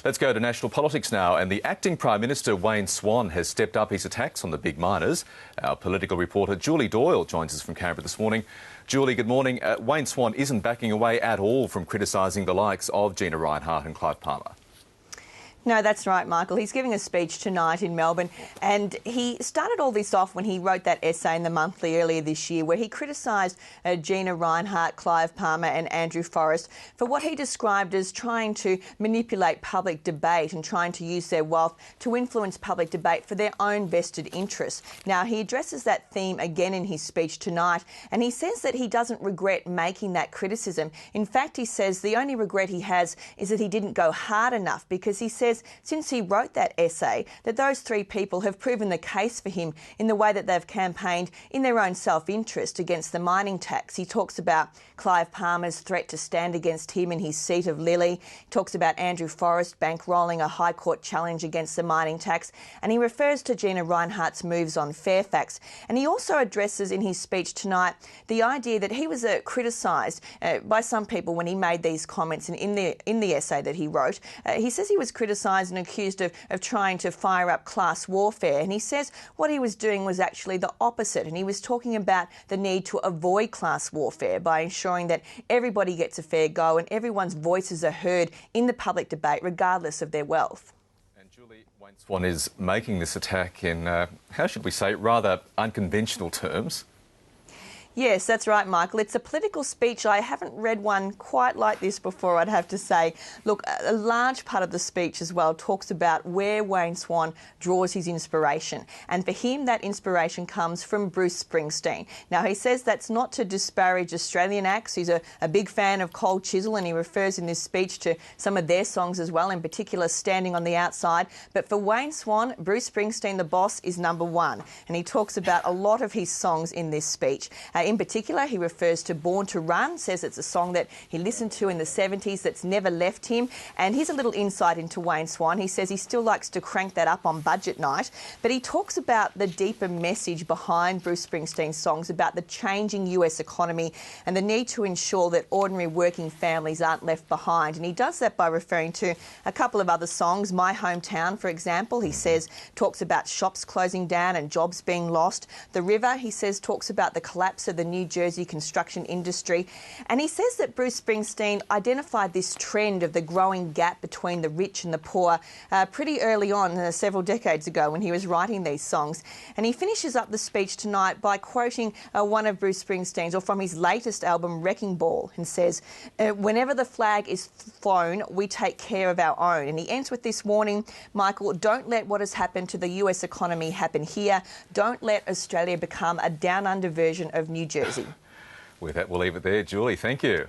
Let's go to national politics now, and the acting Prime Minister Wayne Swan has stepped up his attacks on the big miners. Our political reporter Julie Doyle joins us from Canberra this morning. Julie, good morning. Wayne Swan isn't backing away at all from criticising the likes of Gina Rinehart and Clive Palmer. No, that's right, Michael. He's giving a speech tonight in Melbourne, and he started all this off when he wrote that essay in the Monthly earlier this year where he criticised Gina Rinehart, Clive Palmer and Andrew Forrest for what he described as trying to manipulate public debate and trying to use their wealth to influence public debate for their own vested interests. Now, he addresses that theme again in his speech tonight, and he says that he doesn't regret making that criticism. In fact, he says the only regret he has is that he didn't go hard enough, because he says since he wrote that essay that those three people have proven the case for him in the way that they've campaigned in their own self-interest against the mining tax. He talks about Clive Palmer's threat to stand against him in his seat of Lily. He talks about Andrew Forrest bankrolling a High Court challenge against the mining tax, and he refers to Gina Rinehart's moves on Fairfax. And he also addresses in his speech tonight the idea that he was criticised by some people when he made these comments, and in the essay that he wrote, he says he was criticised and accused of trying to fire up class warfare. And he says what he was doing was actually the opposite, and he was talking about the need to avoid class warfare by ensuring that everybody gets a fair go and everyone's voices are heard in the public debate regardless of their wealth. And Julie, Wayne Swan is making this attack in, how should we say, rather unconventional terms. Yes, that's right, Michael. It's a political speech. I haven't read one quite like this before, I'd have to say. Look, a large part of the speech as well talks about where Wayne Swan draws his inspiration. And for him, that inspiration comes from Bruce Springsteen. Now, he says that's not to disparage Australian acts. He's a big fan of Cold Chisel, and he refers in this speech to some of their songs as well, in particular Standing on the Outside. But for Wayne Swan, Bruce Springsteen, the boss, is number one. And he talks about a lot of his songs in this speech. In particular, he refers to Born to Run, says it's a song that he listened to in the 70s that's never left him. And here's a little insight into Wayne Swan. He says he still likes to crank that up on budget night, but he talks about the deeper message behind Bruce Springsteen's songs about the changing US economy and the need to ensure that ordinary working families aren't left behind. And he does that by referring to a couple of other songs. My Hometown, for example, he says talks about shops closing down and jobs being lost. The River, he says, talks about the collapse of the New Jersey construction industry. And he says that Bruce Springsteen identified this trend of the growing gap between the rich and the poor pretty early on, several decades ago, when he was writing these songs. And he finishes up the speech tonight by quoting one of Bruce Springsteen's, or from his latest album, Wrecking Ball, and says, whenever the flag is flown, we take care of our own. And he ends with this warning, Michael, don't let what has happened to the US economy happen here. Don't let Australia become a down-under version of New Jersey. With that, we'll leave it there. Julie, thank you.